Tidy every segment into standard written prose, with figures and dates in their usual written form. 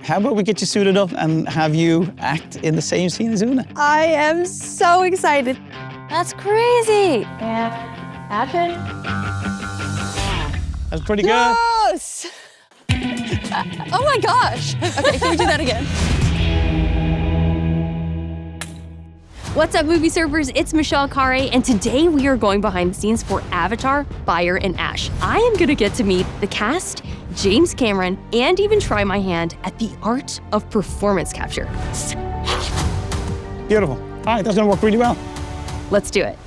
how about we get you suited up and have you act in the same scene as Oona? I am so excited. That's crazy. And action. That's pretty good. Yes! Oh my gosh. Okay, can we do that again? What's up, movie surfers? It's Michelle Khare, and today we are going behind the scenes for Avatar, Fire and Ash. I am gonna get to meet the cast, James Cameron, and even try my hand at the art of performance capture. Beautiful. All right, that's gonna work really well. Let's do it.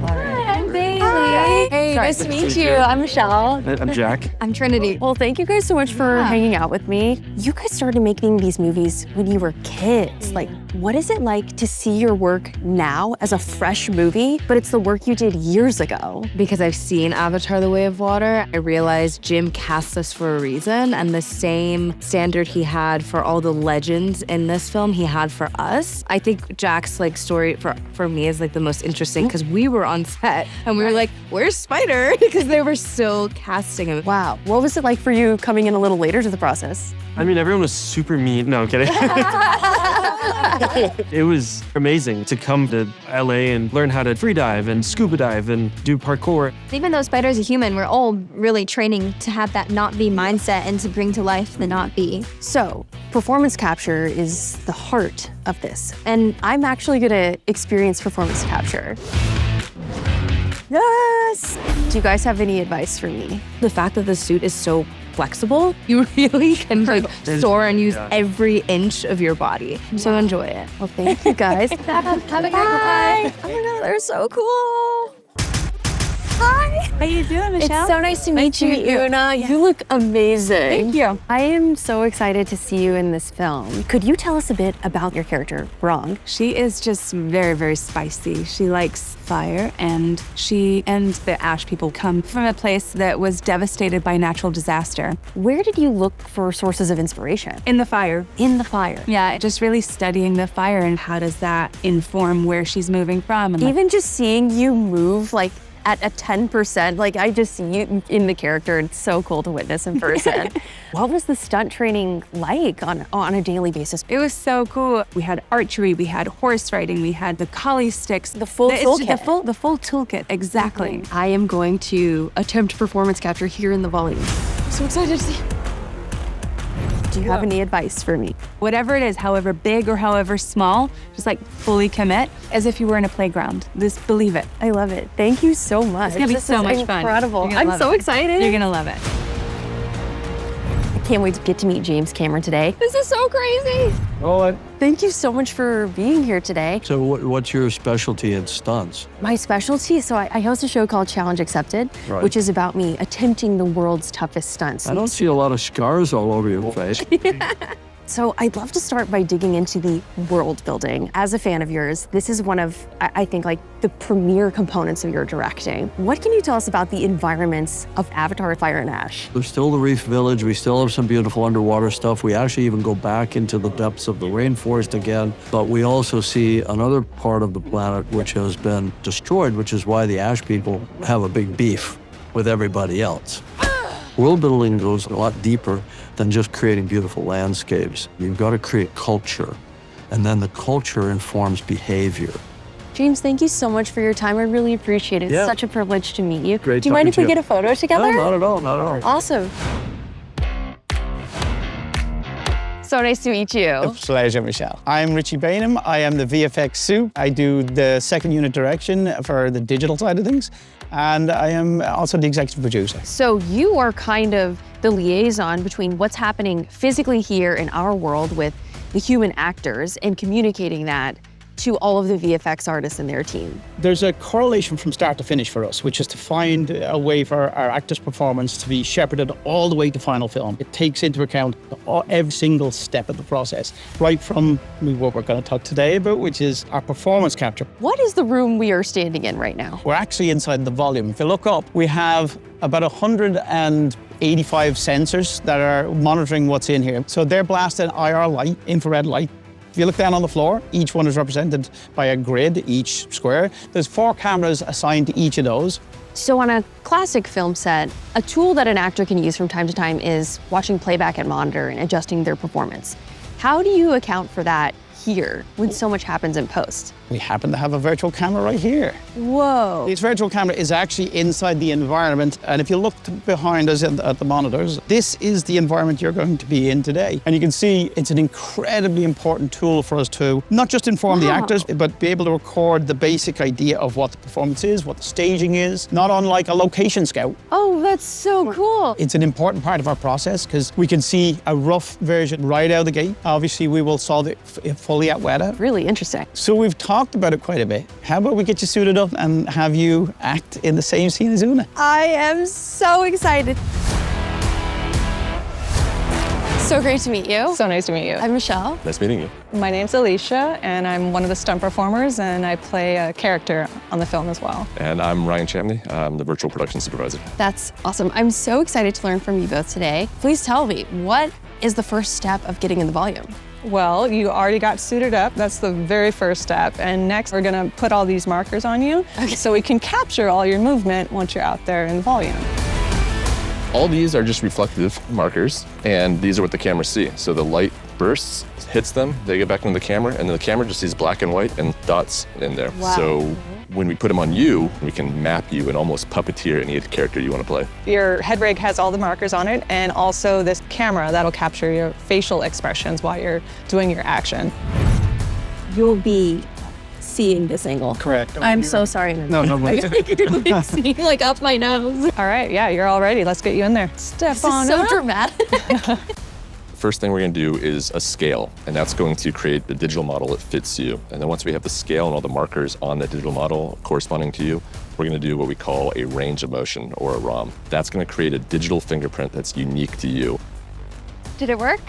Hi, I'm Bailey. Hi. Hey, nice to meet you. I'm Michelle. I'm Jack. I'm Trinity. Well, thank you guys so much for hanging out with me. You guys started making these movies when you were kids. Like, what is it like to see your work now as a fresh movie, but it's the work you did years ago? Because I've seen Avatar: The Way of Water, I realized Jim cast us for a reason, and the same standard he had for all the legends in this film, he had for us. I think Jack's story for me is the most interesting because we were on set and we were like, "Where's Spider?" because they were still casting him. Wow. What was it like for you coming in a little later to the process? I mean, everyone was super mean. No, I'm kidding. It was amazing to come to LA and learn how to free dive and scuba dive and do parkour. Even though Spider's a human, we're all really training to have that not be mindset and to bring to life the not be. So, performance capture is the heart of this. And I'm actually gonna experience performance capture. Yes! Do you guys have any advice for me? The fact that the suit is so flexible, you really can soar and use every inch of your body. So enjoy it. Well, thank you guys. Have a good Bye. Oh my God, they're so cool. Hi. How you doing, Michelle? It's so nice to meet you, Oona. You look amazing. Thank you. I am so excited to see you in this film. Could you tell us a bit about your character, Varang? She is just very, very spicy. She likes fire, and she and the Ash people come from a place that was devastated by natural disaster. Where did you look for sources of inspiration? In the fire. In the fire. Yeah, just really studying the fire and how does that inform where she's moving from. And even just seeing you move at a 10%, I just see you in the character. It's so cool to witness in person. What was the stunt training like on a daily basis? it was so cool. We had archery, we had horse riding, we had the collie sticks. The full toolkit. The full toolkit, exactly. I am going to attempt performance capture here in the volume. I'm so excited to see. Do you have any advice for me? Whatever it is, however big or however small, just fully commit as if you were in a playground. Just believe it. I love it. Thank you so much. It's gonna be so much fun. Incredible. You're gonna I'm love so it. excited. You're gonna love it. I can't wait to get to meet James Cameron today. This is so crazy. Oh, Thank you so much for being here today. So what's your specialty in stunts? My specialty, so I host a show called Challenge Accepted, Right. which is about me attempting the world's toughest stunts. I don't see a lot of scars all over your face. So I'd love to start by digging into the world building. As a fan of yours, this is one of, I think, the premier components of your directing. What can you tell us about the environments of Avatar, Fire and Ash? There's still the reef village. We still have some beautiful underwater stuff. We actually even go back into the depths of the rainforest again. But we also see another part of the planet which has been destroyed, which is why the Ash people have a big beef with everybody else. World building goes a lot deeper than just creating beautiful landscapes. You've got to create culture, and then the culture informs behavior. James, thank you so much for your time. I really appreciate it. Yeah. It's such a privilege to meet you. Great Do you mind talking if to we you. get a photo together? No, not at all, not at all. Awesome. So nice to meet you. A pleasure, Michelle. I'm Richard Baneham. I am the VFX soup. I do the second unit direction for the digital side of things, and I am also the executive producer. So you are kind of the liaison between what's happening physically here in our world with the human actors and communicating that to all of the VFX artists and their team. There's a correlation from start to finish for us, which is to find a way for our actors' performance to be shepherded all the way to final film. It takes into account every single step of the process, right from what we're going to talk today about, which is our performance capture. What is the room we are standing in right now? We're actually inside the volume. If you look up, we have about 185 sensors that are monitoring what's in here. So they're blasting IR light, infrared light. If you look down on the floor, each one is represented by a grid, each square. There's 4 cameras assigned to each of those. So on a classic film set, a tool that an actor can use from time to time is watching playback and monitor and adjusting their performance. How do you account for that here when so much happens in post? We happen to have a virtual camera right here. Whoa. This virtual camera is actually inside the environment, and if you look behind us at the monitors, this is the environment you're going to be in today. And you can see it's an incredibly important tool for us to not just inform the actors, but be able to record the basic idea of what the performance is, what the staging is, not unlike a location scout. Oh, that's so cool. It's an important part of our process because we can see a rough version right out of the gate. Obviously, we will solve it fully at Weta. Really interesting. So we've talked about it quite a bit. How about we get you suited up and have you act in the same scene as Oona? I am so excited. So great to meet you. So nice to meet you. I'm Michelle. Nice meeting you. My name's Alicia, and I'm one of the stunt performers, and I play a character on the film as well. And I'm Ryan Chaplin. I'm the virtual production supervisor. That's awesome. I'm so excited to learn from you both today. Please tell me, what is the first step of getting in the volume? Well, you already got suited up. That's the very first step. And next, we're gonna put all these markers on you so we can capture all your movement once you're out there in the volume. All these are just reflective markers, and these are what the cameras see. So the light bursts, hits them, they get back into the camera, and then the camera just sees black and white and dots in there. Wow. So when we put them on you, we can map you and almost puppeteer any character you want to play. Your head rig has all the markers on it, and also this camera that'll capture your facial expressions while you're doing your action. You'll be seeing this angle. Correct. I'm so sorry. No, no, You're seeing like up my nose. All right, yeah, you're all ready. Let's get you in there. Step This on is so up. dramatic. First thing we're going to do is a scale, and that's going to create the digital model that fits you. And then once we have the scale and all the markers on the digital model corresponding to you, we're going to do what we call a range of motion, or a ROM. That's going to create a digital fingerprint that's unique to you. Did it work?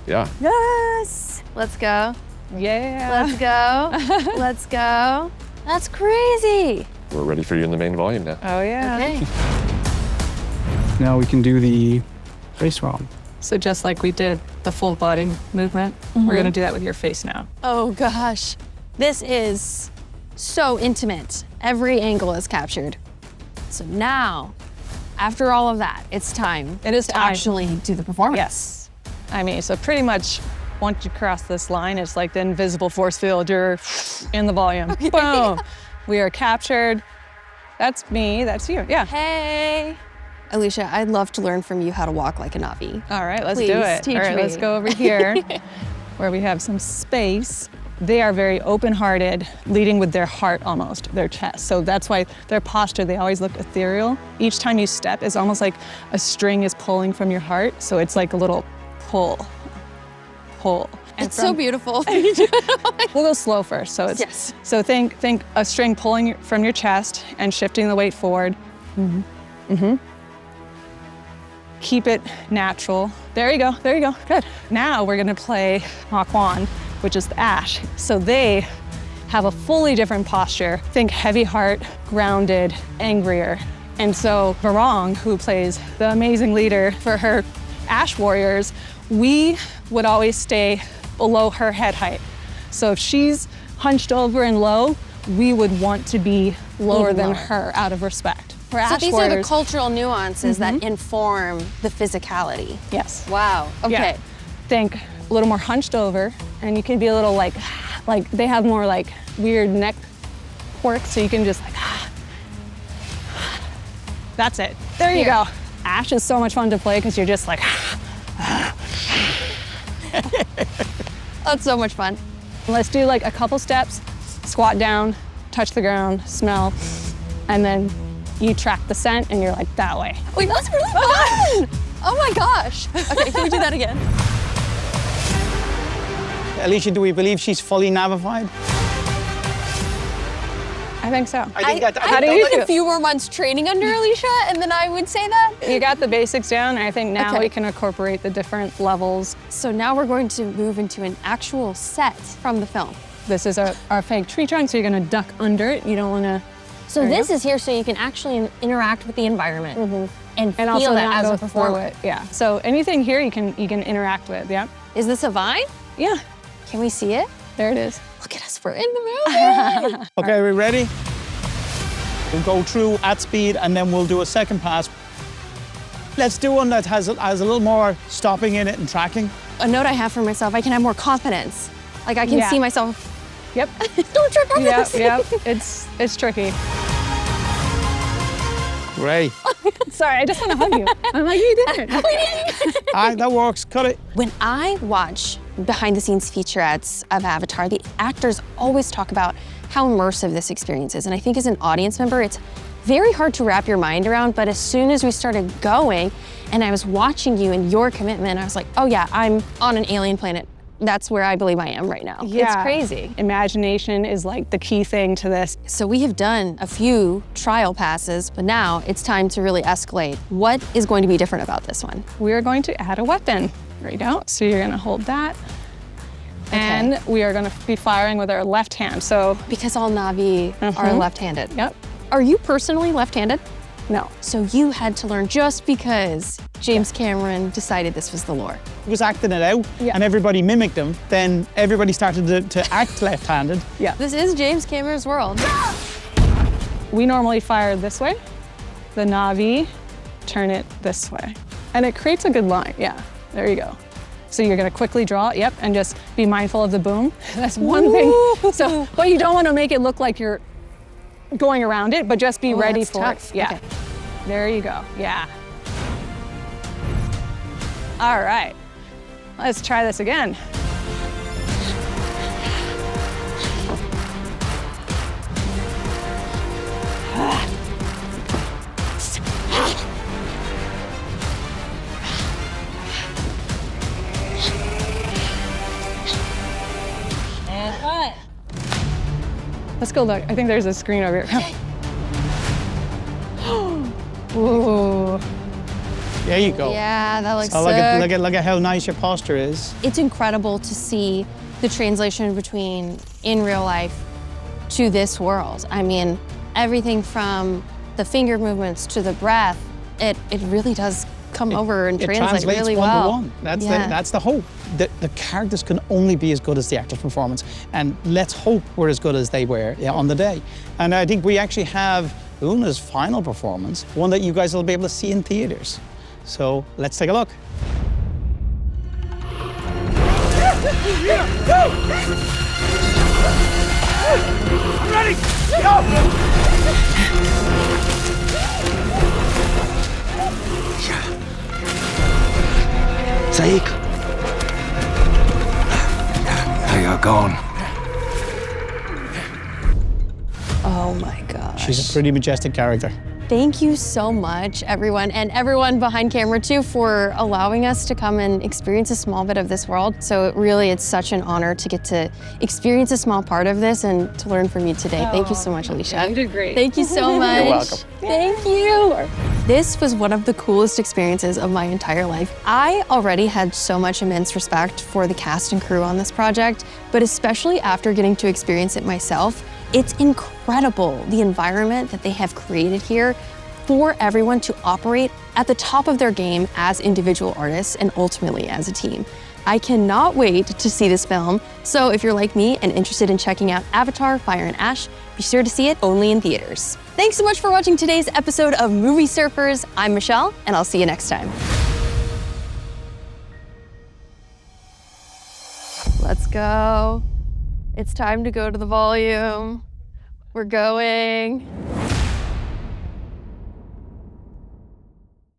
Yeah. Yes. Let's go. Yeah. Let's go. Let's go. That's crazy. We're ready for you in the main volume now. Oh, yeah. Okay. Now we can do the face ROM. So just like we did the full body movement, we're gonna do that with your face now. Oh gosh, this is so intimate. Every angle is captured. So now, after all of that, it's time. It is to time. actually do the performance. Yes. I mean, so pretty much once you cross this line, it's like the invisible force field. You're in the volume. Boom. We are captured. That's me, that's you. Yeah. Hey. Alicia, I'd love to learn from you how to walk like a Na'vi. All right, let's Please do it. teach All right, me. let's go over here where we have some space. They are very open-hearted, leading with their heart almost, their chest. So that's why their posture, they always look ethereal. Each time you step, it's almost like a string is pulling from your heart. So it's like a little pull. And It's so beautiful. We'll go slow first. So it's Yes. So think a string pulling from your chest and shifting the weight forward. Keep it natural. There you go, there you go, good. Now we're gonna play Makwan, which is the ash. So they have a fully different posture. Think heavy heart, grounded, angrier. And so Varang, who plays the amazing leader for her ash warriors, we would always stay below her head height. So if she's hunched over and low, we would want to be lower Even than lower. her out of respect. For So ash these are the warriors, cultural nuances that inform the physicality. yes. Wow, okay. Yeah. Think a little more hunched over, and you can be a little like they have more like weird neck quirks, so you can just like, that's it. There you go. Ash is so much fun to play because you're just like, That's so much fun. let's do like a couple steps, squat down, touch the ground, smell, and then you track the scent and you're like that way. Wait, that's really fun! Oh my gosh. Okay, can we do that again? Alicia, do we believe she's fully navified? I think so. I do think you like feel? a few more months training under Alicia, and then I would say that. You got the basics down, and I think now Okay. we can incorporate the different levels. So now we're going to move into an actual set from the film. This is our fake tree trunk, so you're gonna duck under it. You don't wanna, So this is here so you can actually interact with the environment and and also feel that not as go a through performer. it. Yeah. So anything here you can interact with. Yeah. Is this a vine? Yeah. Can we see it? There it is. Look at us, we're in the movie. Okay, are we ready? We'll go through at speed and then we'll do a second pass. Let's do one that has a little more stopping in it and tracking. A note I have for myself, I can have more confidence. Like I can see myself. Yep. Don't trip on this. Yep. It's tricky. Great. Sorry, I just want to hug you. I'm like, you did it. All right, that works. Cut it. When I watch behind-the-scenes featurettes of Avatar, the actors always talk about how immersive this experience is. And I think as an audience member, it's very hard to wrap your mind around, but as soon as we started going and I was watching you and your commitment, I was like, oh yeah, I'm on an alien planet. That's where I believe I am right now. Yeah. It's crazy. Imagination is like the key thing to this. So we have done a few trial passes, but now it's time to really escalate. What is going to be different about this one? We're going to add a weapon. There you go. So you're gonna hold that. And we are gonna be firing with our left hand. So, because all Na'vi are left-handed. Yep. Are you personally left-handed? No. So you had to learn just because James Cameron decided this was the lore. He was acting it out and everybody mimicked him. Then everybody started to act left-handed. Yeah. This is James Cameron's world. We normally fire this way. The Na'vi turn it this way. And it creates a good line. Yeah, there you go. So you're gonna quickly draw, and just be mindful of the boom. That's one thing. So, but you don't wanna make it look like you're going around it, but just be ready for tough. it. Yeah. Okay. There you go. Yeah. All right. Let's try this again. Let's go look. I think there's a screen over here. Ooh. There you go. Yeah, that looks So sick. look at how nice your posture is. It's incredible to see the translation between in real life to this world. I mean, everything from the finger movements to the breath, it really does come over and It translate translates really one well. to one. That's Yeah. that's the hope. The characters can only be as good as the actor's performance, and let's hope we're as good as they were on the day. And I think we actually have Oona's final performance, one that you guys will be able to see in theaters. So let's take a look. Ready? Go! Saik. Now you're gone. Oh my gosh. She's a pretty majestic character. Thank you so much, everyone, and everyone behind camera too, for allowing us to come and experience a small bit of this world. So really, it's such an honor to get to experience a small part of this and to learn from you today. Thank you so much, Alicia. You did great. Thank you so much. You're welcome. Thank you. This was one of the coolest experiences of my entire life. I already had so much immense respect for the cast and crew on this project, but especially after getting to experience it myself, it's incredible the environment that they have created here for everyone to operate at the top of their game as individual artists and ultimately as a team. I cannot wait to see this film, so if you're like me and interested in checking out Avatar: Fire and Ash, be sure to see it only in theaters. Thanks so much for watching today's episode of Movie Surfers. I'm Michelle, and I'll see you next time. Let's go. It's time to go to the volume. We're going.